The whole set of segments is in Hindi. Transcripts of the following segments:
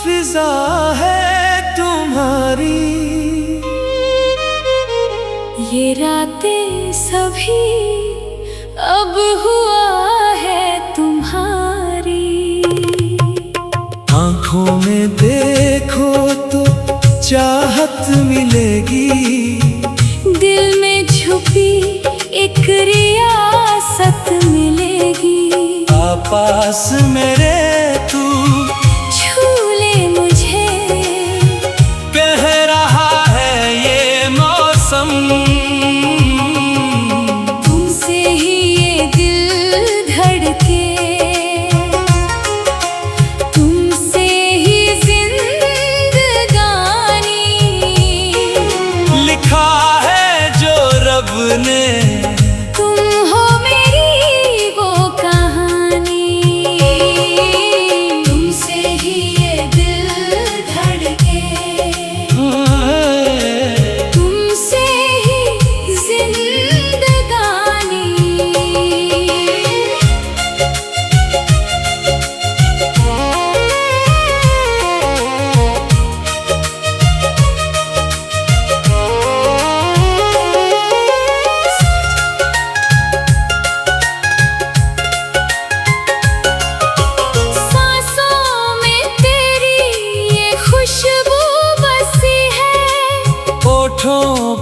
फिजा है तुम्हारी, ये रातें सभी अब हुआ है तुम्हारी। आंखों में देखो तो चाहत मिलेगी, दिल में छुपी एक रियासत मिलेगी। पास मेरे तू छू ले मुझे, कह रहा है ये मौसम। तुमसे ही ये दिल धड़के, तुमसे ही जिंदगानी। लिखा है जो रब ने,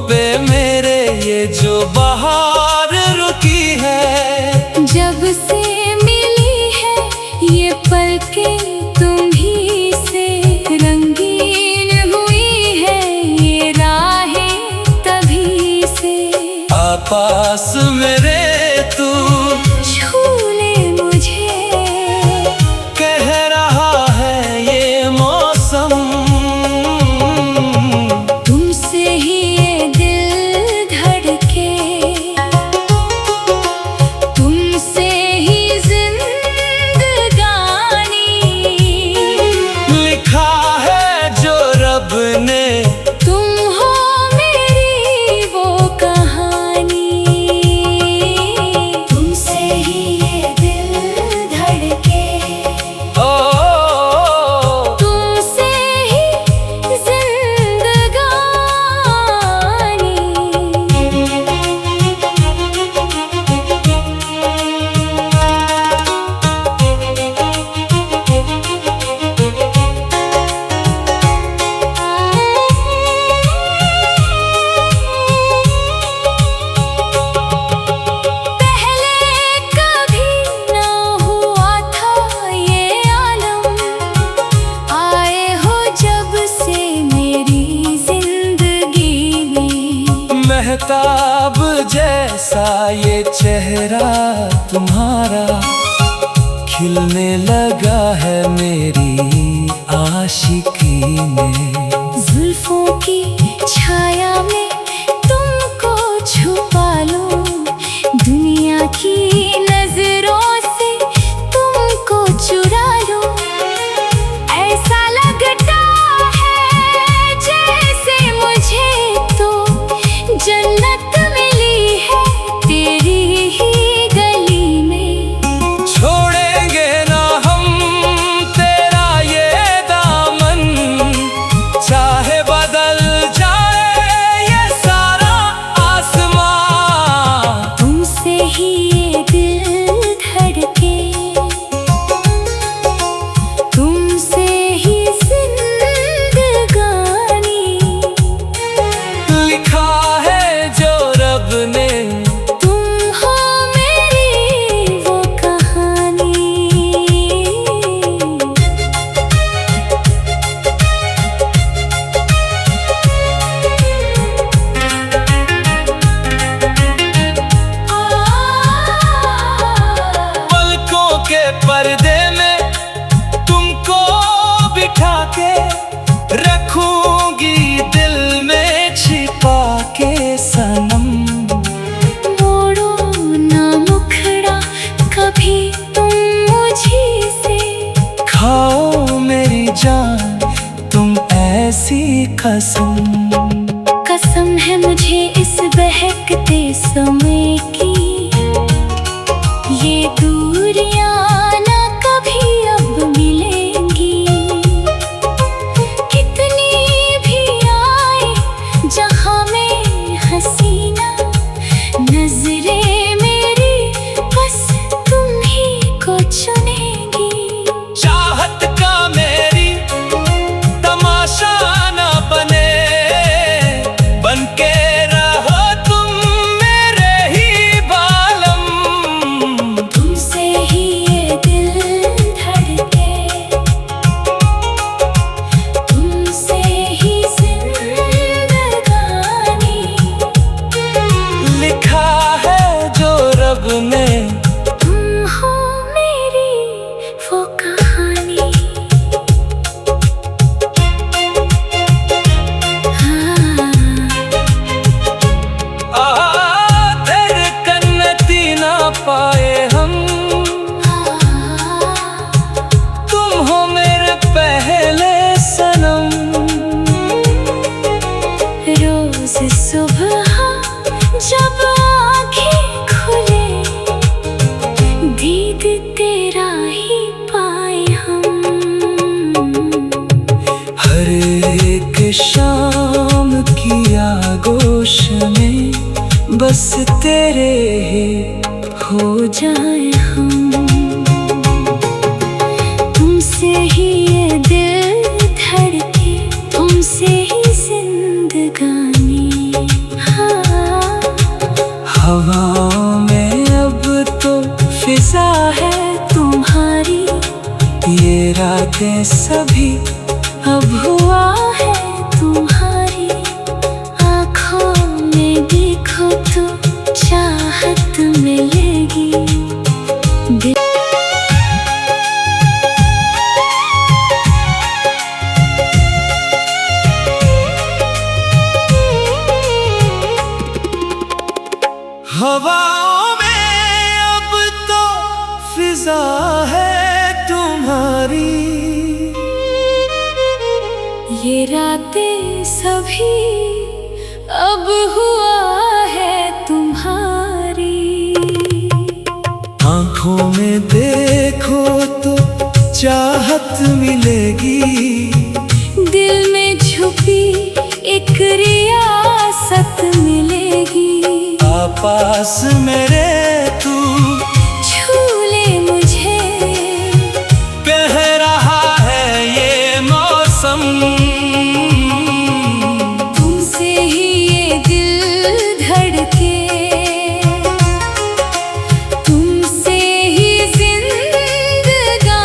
पे मेरे ये जो बहार रुकी है। जब से मिली है ये पलकें तुम्ही से, रंगीन हुई है ये राहें तभी से। पास मेरे तू छू ले मुझे, कह रहा है ये मौसम। महताब जैसा ये चेहरा तुम्हारा, खिलने लगा है मेरी आशिकी में। जुल्फों की छाया में तुमको छुपा लो, दुनिया की नजरों से तुमको चुरा लो। ऐसा लगता है जैसे मुझे तो जन्नत मिली है तेरी ही गली में। छोड़ेंगे ना हम तेरा ये दामन, चाहे बदल जाए ये सारा आसमां। तुमसे ही ये दिल धड़के, तुमसे ही जिंदगानी। लिखा ने तुम हो मेरी वो कहानी। पलकों के पर्दे में तुमको बिठा के रखूंगी दिल में छिपा के सनम। कभी तुम मुझी से खाओ मेरी जान तुम ऐसी कसम। कसम है मुझे इस बहकते समय की, ये दूरियां ना कभी अब मिलेंगी। अब हुआ है तुम्हारी आँखों में, देखो तो चाहत मिलेगी। हवाओं में अब तो फिजा है तुम्हारी, ये रातें सभी अब हुआ है तुम्हारी। आँखों में देखो तो चाहत मिलेगी, दिल में छुपी एक रियासत मिलेगी। पास मेरे तू छू ले मुझे, कह रहा है ये मौसम। तुमसे ही ये दिल धड़के, तुमसे ही जिंदगानी।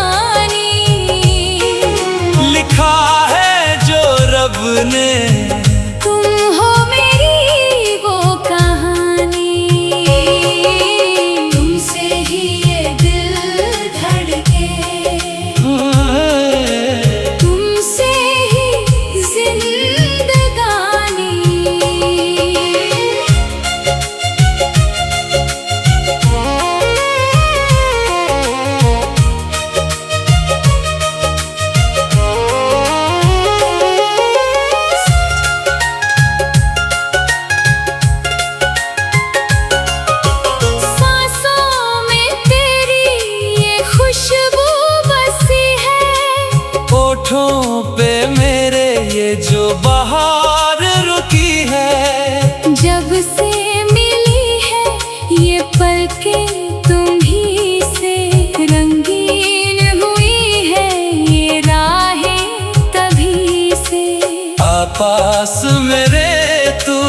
लिखा है जो रब ने, तुम हो मेरी वो कहानी। तुमसे ही ये दिल धड़के, तुमसे ही जिंदगानी। होठों पे मेरे ये जो बहार रुकी है, जब से मिली है ये पलकें तुम्ही से। रंगीन हुई है ये राहें तभी से। पास मेरे तू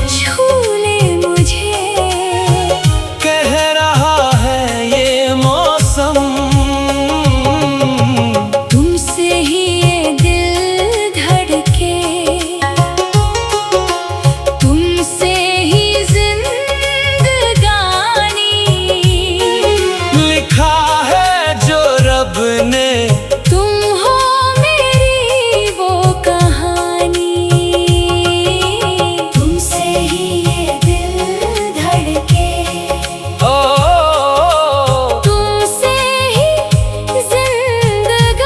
छू ले मुझे, कह रहा है ये मौसम। तुमसे ही ये दिल धड़के, तुमसे ही जिंदगानी। लिखा है जो रब ने, तुम हो मेरी वो कहानी। तुमसे ही ये दिल धड़के, तुमसे ही जिंदगानी।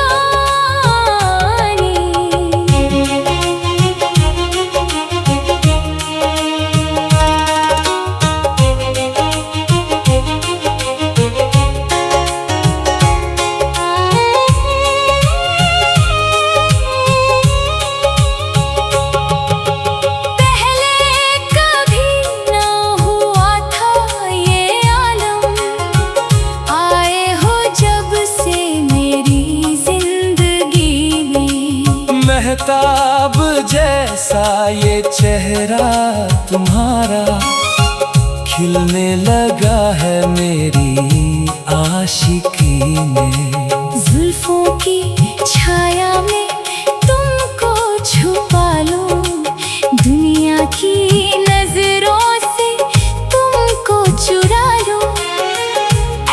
महताब जैसा ये चेहरा तुम्हारा, खिलने लगा है मेरी आशिकी में। जुल्फों की छाया में तुमको छुपा लो, दुनिया की नजरों से तुमको चुरा लो।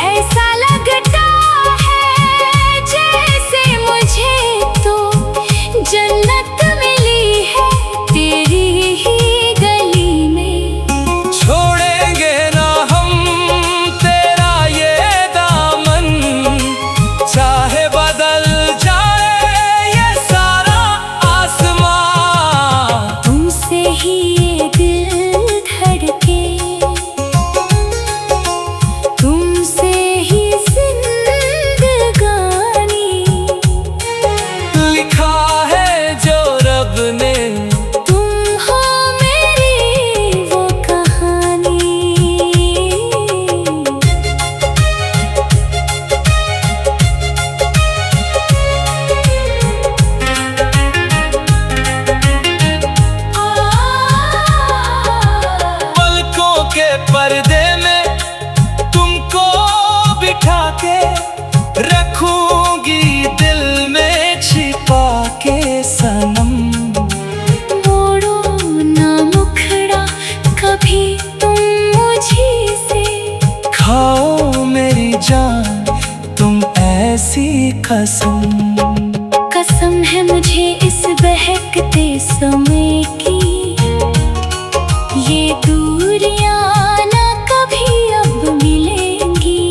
ऐसा लगता है जैसे मुझे तो जन्नत मिली है तेरी ही गली में। छोड़ेंगे ना हम तेरा ये दामन, चाहे बदल जाए ये कसम। कसम है मुझे इस बहकते समय की, ये दूरियां ना कभी अब मिलेंगी।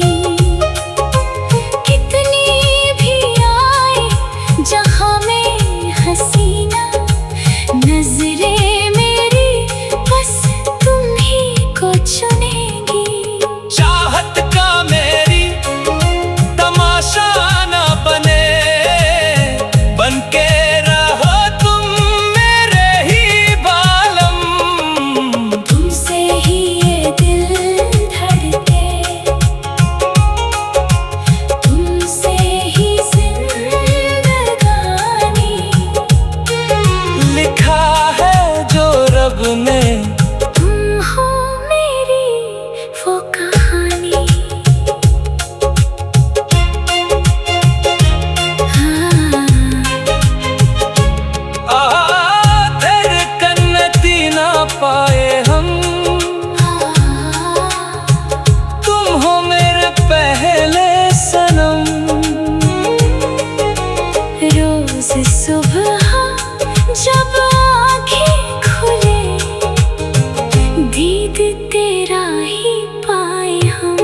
कितनी भी आए जहां में हसीना, नजरें मेरी बस तुम ही को चुनेंगी। चाहत का मेरी तमाशा ना बने, बनके रहो तुम मेरे ही बालम। तुमसे ही ये दिल धड़के, तुमसे ही जिंदगानी। लिखा है जो रब ने, तुम हो मेरी वो कहानी। तेरे कन्नती ना पाए हम, तुम हो मेरे पहले सनम। रोज सुबह जब आँखें खुले, दीद तेरा ही पाए हम।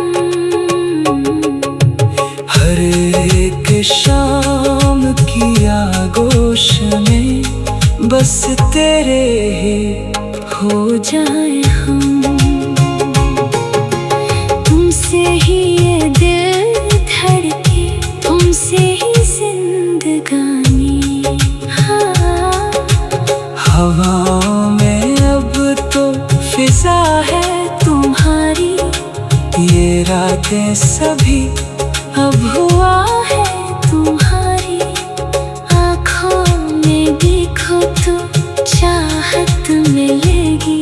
हर एक शाम की आगोश में बस तेरे ही हो जाए हम। तुमसे ही ये दिल धड़के, तुमसे ही जिंदगानी। हाँ, हवाओं में अब तो फिजा है तुम्हारी, ये रातें सभी अब हुआ है तुम्हारी। आँखों में देखो तो चाहत मिलेगी।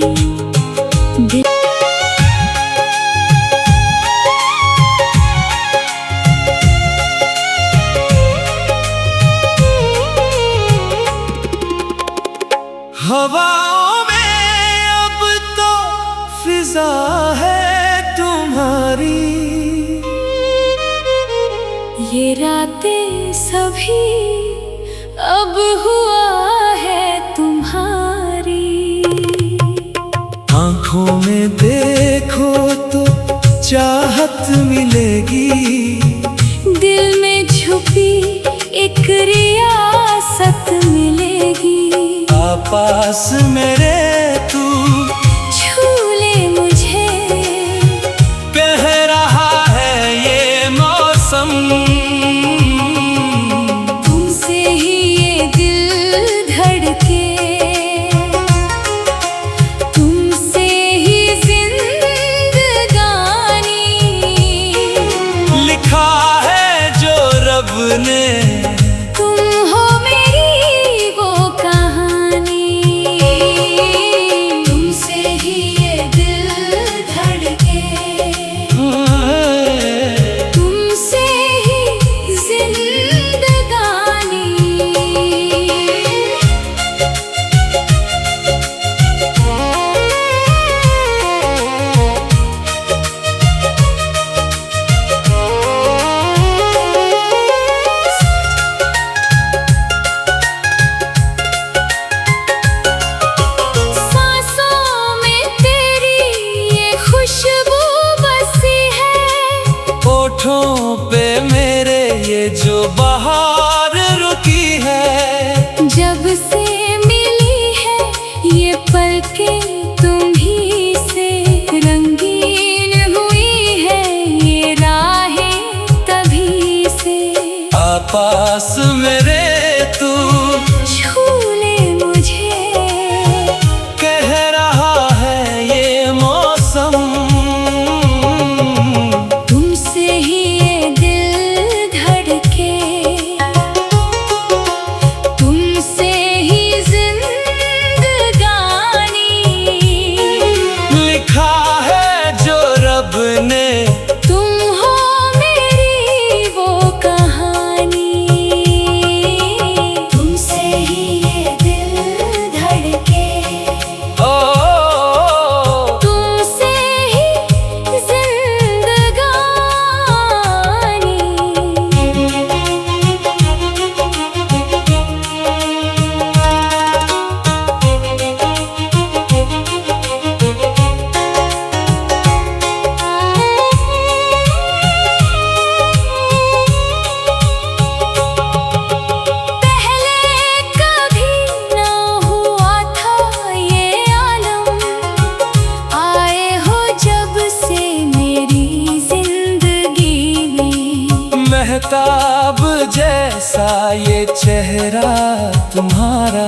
हवाओं में अब तो फिजा है तुम्हारी, ये रातें सभी अब हुआ है तुम्हारी। आँखों में देखो तो चाहत मिलेगी। दिल में छुपी एक रियासत मिलेगी। पास मेरे तू छू ले मुझे, कह रहा है ये मौसम। तुमसे ही ये दिल धड़के, तुमसे ही जिंदगानी। लिखा है जो रब ने, तुम हो मेरी वो कहानी। तुमसे आया ये चेहरा तुम्हारा,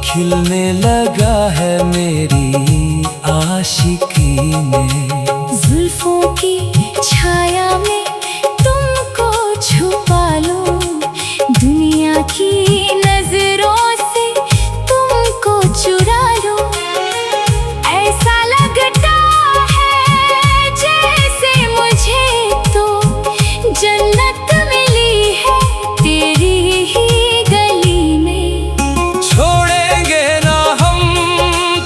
खिलने लगा है मेरी आशिकी में। जुल्फों की छाया में तुमको छुपा लो, दुनिया की नजरों से तुमको चुरा लो। ऐसा लगता है जैसे मुझे तो जन्नत मिली है तेरी ही गली में। छोड़ेंगे ना हम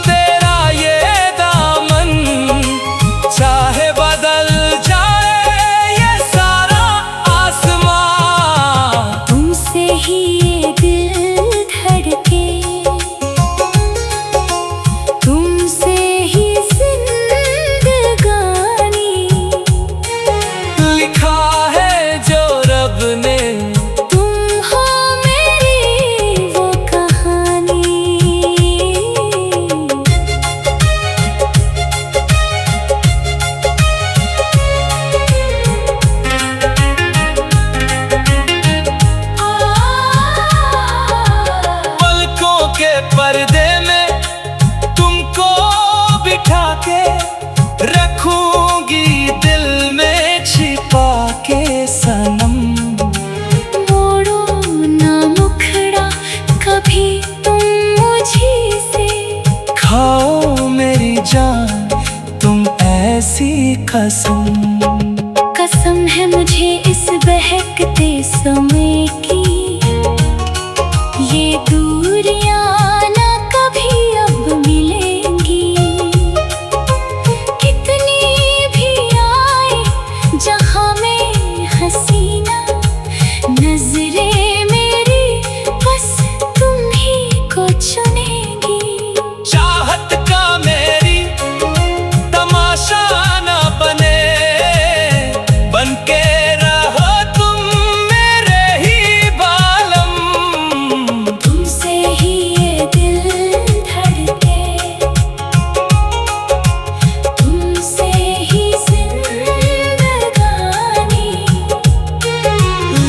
तेरा ये दामन, चाहे बदल जाए ये सारा आसमां। तुमसे ही ये दिल धड़के, तुमसे ही जिंदगानी। लिखा है जो रब ने, तुम हो मेरी वो कहानी। पलकों के पर्दे में तुमको बिठा के रखूंगी दिल में छिपा के सनम। मोड़ो ना मुखड़ा कभी तुम मुझी से, खाओ मेरी जान तुम ऐसी कसम। कसम है मुझे इस बहकते समय की, ये दूरियां ना कभी अब मिलेंगी। कितनी भी आए जहां में हसीना, नजरें मेरी बस तुम ही को चुनेगी। चाहत का मेरी तमाशा न बने, बनके रहो तुम मेरे ही बालम। तुमसे ही ये दिल धड़के, तुमसे ही जिंदगानी।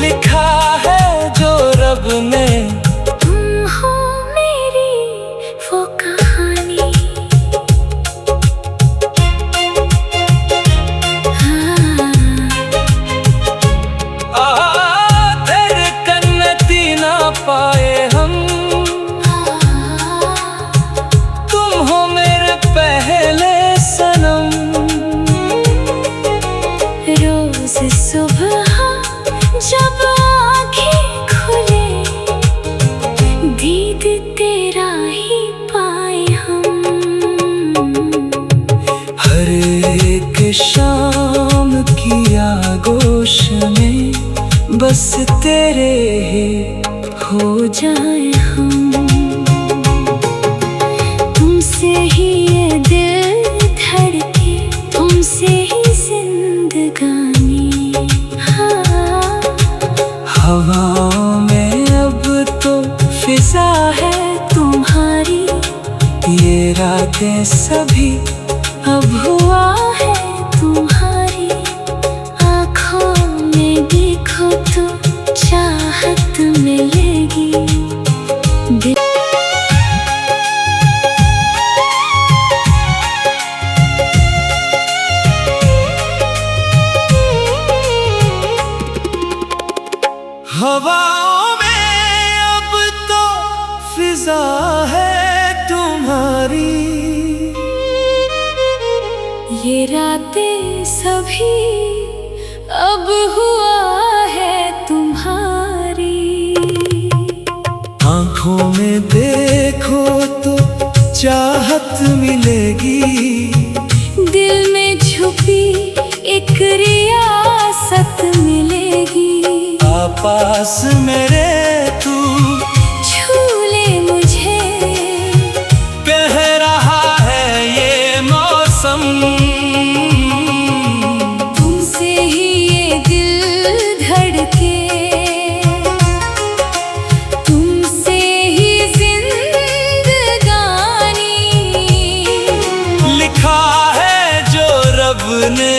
लिखा है जो रब ने, तुम हो मेरी वो कहानी। तेरे कन्नती ना पाए हम, तुम हो मेरे पहले सनम। रोज सुबह जब आँखें खुले, दीद तेरा ही पाए हम। हर एक शाम की आगोश में बस तेरे ही हो जाए हम। तुमसे ही ये दिल धड़के, तुमसे ही जिंदगानी। हाँ, हवाओं में अब तो फिजा है तुम्हारी, ये रातें सभी अब हुआ है तुम्हारी। आँखों में देखो तो चाहत मिलेगी। हवाओं में अब तो फिजा है तुम्हारी, ये रातें सभी अब हुआ है तुम्हारी। आँखों में देखो तो चाहत मिलेगी। दिल में छुपी एक रियासत मिलेगी। पास मेरे तू छू ले मुझे, कह रहा है ये मौसम। तुमसे ही ये दिल धड़के, तुमसे ही जिंदगानी। लिखा है जो रब ने,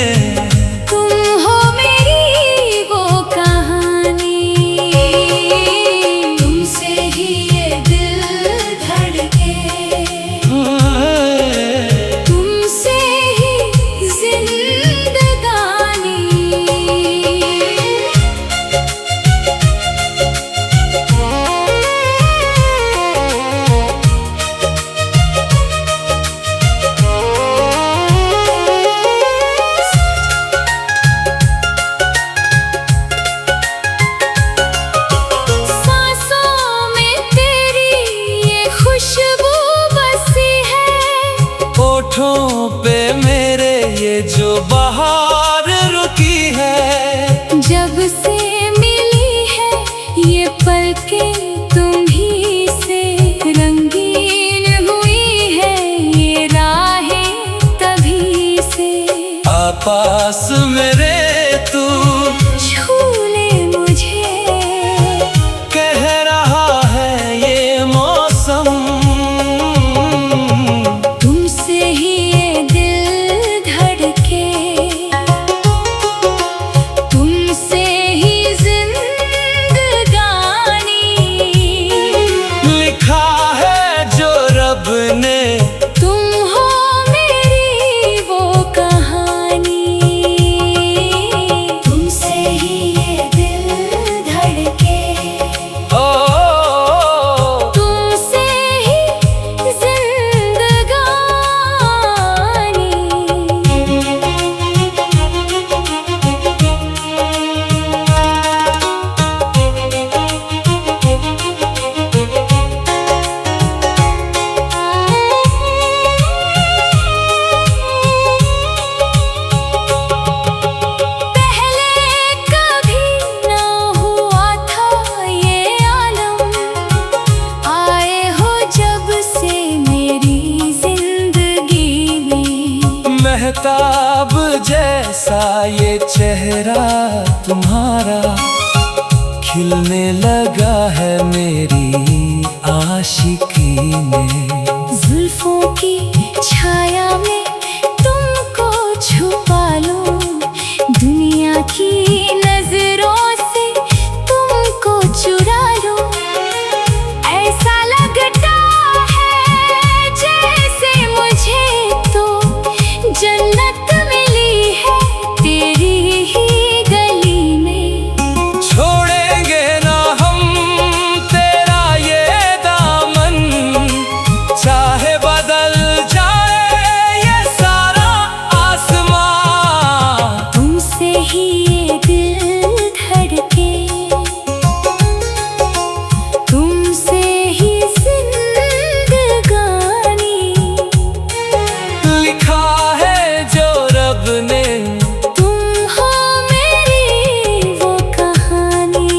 तुम हो मेरी वो कहानी। आफताब जैसा ये चेहरा तुम्हारा, खिलने लगा है मेरी आशिकी में। जुल्फों की छाया में तुमको छुपा लूं, दुनिया की नजरों से तुमको चुरा लूं। ऐसा लगता है जैसे मुझे तो जन्नत मिली है तेरी ही गली में। छोड़ेंगे ना हम तेरा ये दामन, चाहे बदल जाए ये सारा आसमां। तुमसे ही ये दिल धड़के, तुमसे ही जिंदगानी। लिखा है जो रब ने, तुम हो मेरी वो कहानी।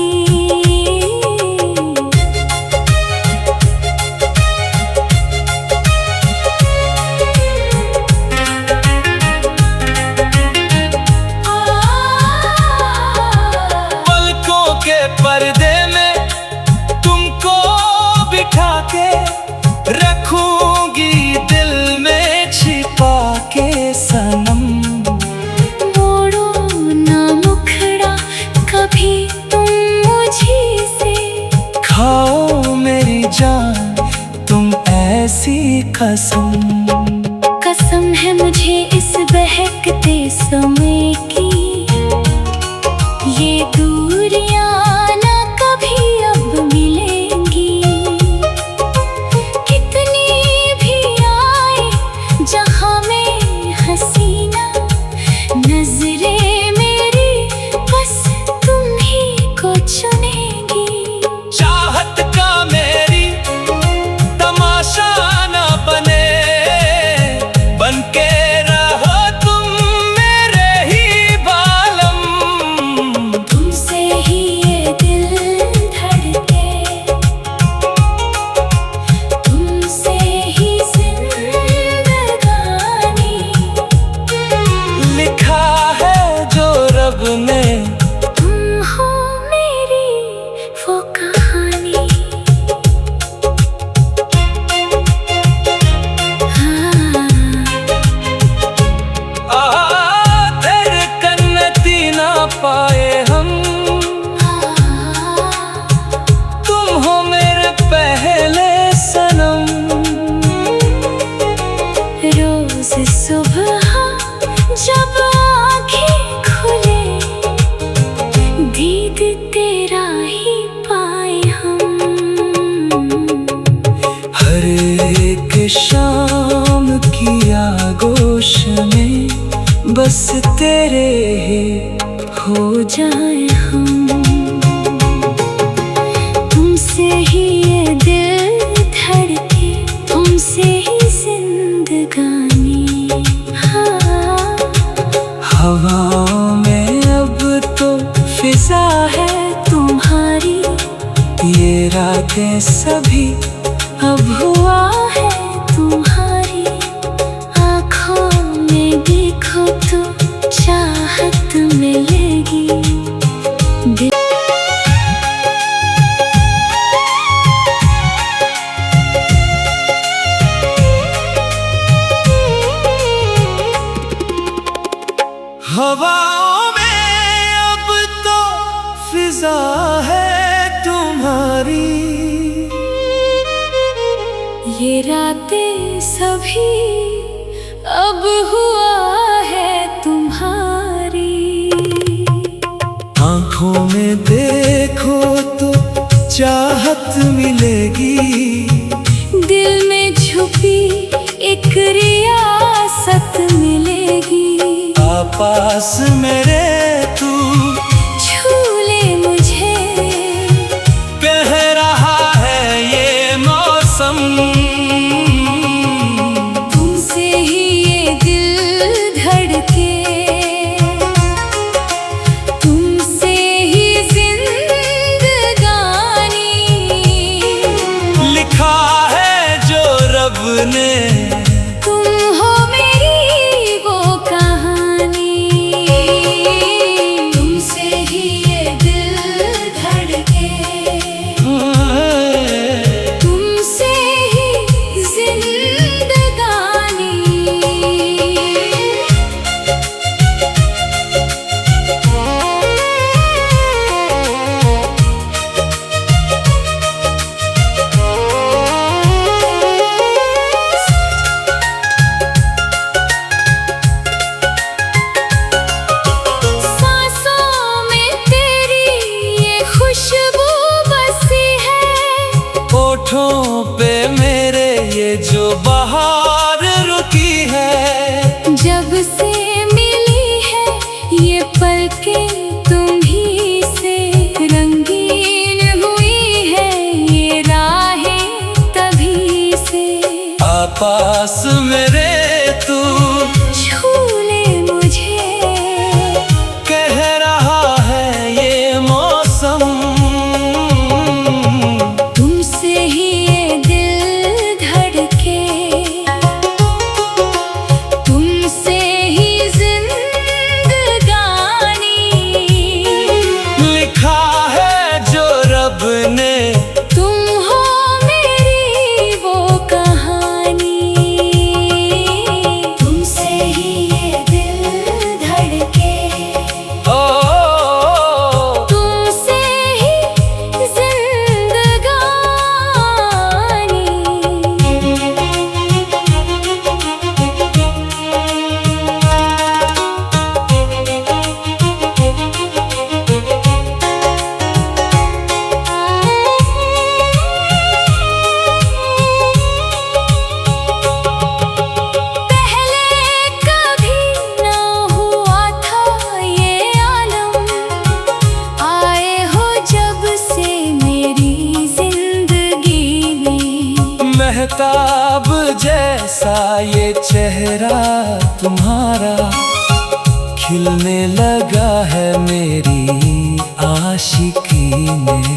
पलकों के पर्दे में तुमको बिठा के रखूंगी दिल में छिपा के सनम। मोड़ो ना मुखड़ा कभी तुम मुझी से, खाओ मेरी जान तुम ऐसी कसम। कसम है मुझे इस बहकते समय की, ये दूरियां ना कभी अब मिलेंगी। कितनी भी आए जहां में हसीना, नजरें मेरी बस तुम ही को चुनेंगी। चाहत का मेरी तमाशा न बने, बनके रहो तुम मेरे ही बालम। तुमसे ही ये दिल धड़के, तुमसे ही जिंदगानी। लिखा है जो रब ने, तुम हो मेरी वो कहानी। तेरे कन्नती ना पाए हम, तुम हो मेरे पहले सनम। रोज सुबह जब आँखें खुले, दीद तेरा ही पाए हम। हर एक शाम की आगोश में बस तेरे ही हो जाए हम। तुमसे ही ये दिल धड़के, तुमसे ही जिंदगानी। हाँ, हवाओं में अब तो फिजा है तुम्हारी, ये रातें सभी अब हुआ है तुम्हारी। आँखों में देखो तो चाहत मिलेगी। हवाओं में अब तो फिजा है तुम्हारी, ये रातें सभी अब हुआ है तुम्हारी। आँखों में देखो तो चाहत मिलेगी। दिल में छुपी एक रियासत मिलेगी। पास मेरे तू छू ले मुझे, कह रहा है ये मौसम। तुमसे ही ये दिल धड़के, तुमसे ही जिंदगानी। लिखा है जो रब ने, तुम हो मेरी वो होठों पे मेरे ये जो बहार रुकी है, जब से मिली है ये पलकें तुम्हीं से, रंगीन हुई है ये राहें तभी से। पास मेरे तू झूले मुझे, कह रहा है ये मौसम, तुमसे ही ये दिल धड़के, तुमसे ही जिंदगानी। लिखा है जो रब ने, तुम हो मेरी वो कहानी, तुमसे ही ये दिल धड़के, तुमसे ही जिंदगानी। महताब जैसा ये चेहरा तुम्हारा, खिलने लगा है मेरी आशिकी में।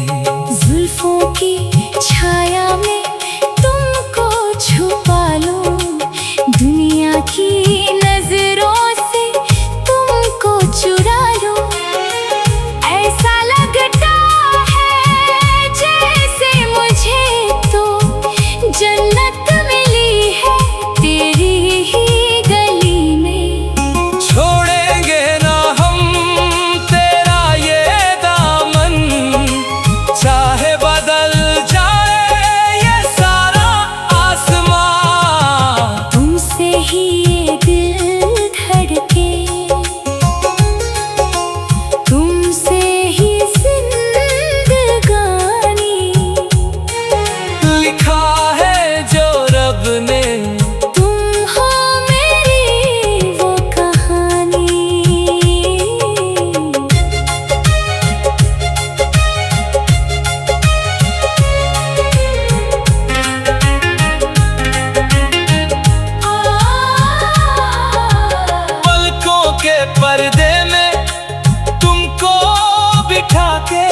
जुल्फों की छाया में तुमको छुपा लूं, दुनिया की नजरों से तुमको चुरा लूं। ऐसा लगता है जैसे मुझे तो जन्नत मिली है तेरी ही गली में। छोड़ेंगे ना हम तेरा ये दामन, चाहे बदल जाए ये सारा आसमां। तुमसे ही ये दिल धड़के, तुमसे ही जिंदगानी। लिखा है जो रब ने, तुम हो मेरी वो कहानी। पलकों के पर्दे में तुमको बिठा के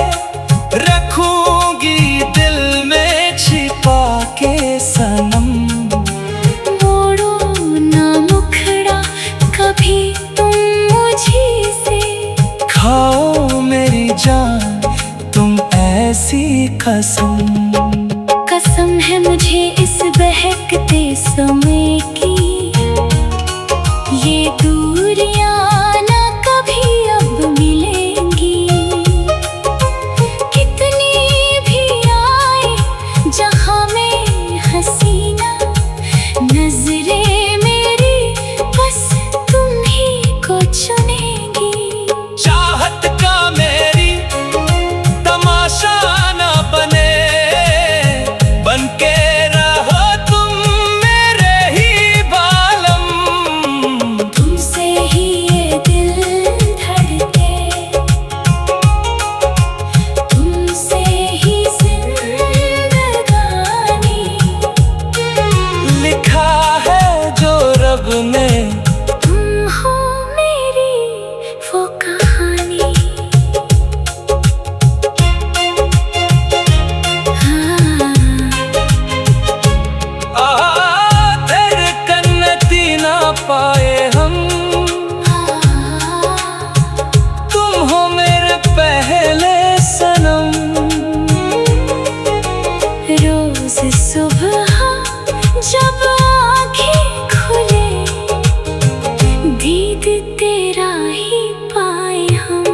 रखूंगी दिल में छिपा के सनम। मोड़ो ना मुखड़ा कभी तुम मुझी से, खाओ मेरी जान तुम ऐसी कसम। कसम है मुझे इस बहकते समय की, ये दूरियां ना कभी अब मिलेंगी। कितनी भी आए जहां में हसीना, नजरें मेरी बस तुम ही को चुनेंगी। चाहत का मेरी तमाशा न बने, बनके रहो तुम मेरे ही बालम। तुमसे ही ये दिल धड़के, तुमसे ही जिंदगानी। लिखा है जो रब ने, तुम हो मेरी वो कहानी। तेरे कन्नती ना पाए हम, तुम हो मेरे पहले सनम। रोज सुबह जब आँखें खुले, दीद तेरा ही पाए हम।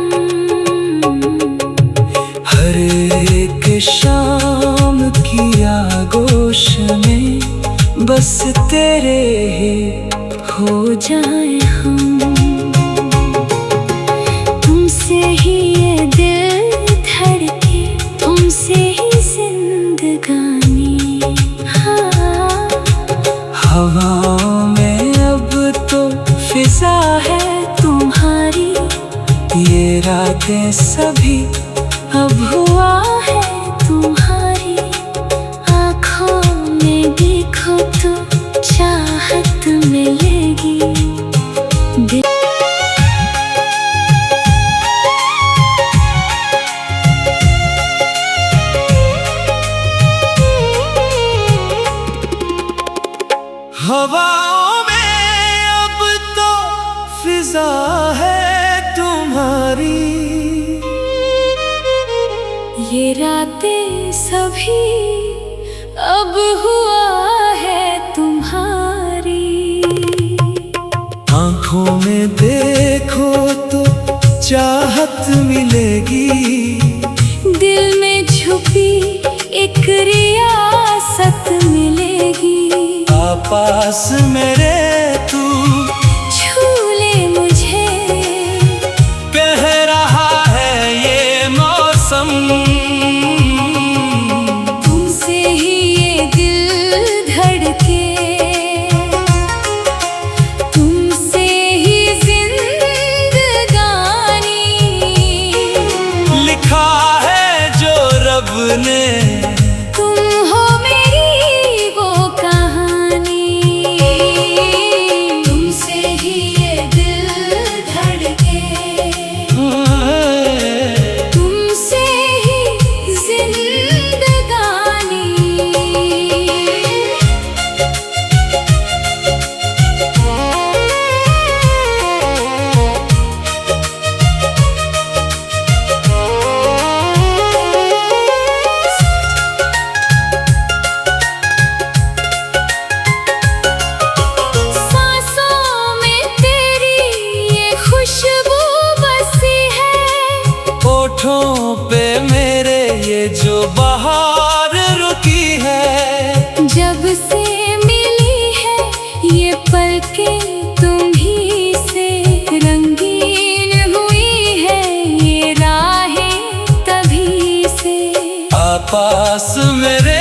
हर एक शाम की आगोश में बस तेरे ही हो जाए हम। तुमसे ही ये दिल धड़के, तुमसे ही जिंदगानी। हवाओं में अब तो फिजा है तुम्हारी, ये रातें सभी अब हुआ है तुम्हारी। आँखों में देखो तो चाहत मिलेगी। हवाओं में अब तो फिजा है तुम्हारी, ये रातें सभी अब हुआ है तुम्हारी। आँखों में देखो तो चाहत मिलेगी, दिल में छुपी एक रियासत मिलेगी। पास मेरे तू छू ले मुझे, कह रहा है ये मौसम। तुमसे ही ये दिल धड़के, तुमसे ही जिंदगानी। लिखा है जो रब ने, तुम हो मेरी वो कहानी। तुमसे ही ये दिल धड़के, तुमसे ही जिंदगानी। होठों पे मेरे ये जो बहार रुकी है, जब से मिली है ये पलकें तुम्ही से। रंगीन हुई है ये राहें तभी से। पास मेरे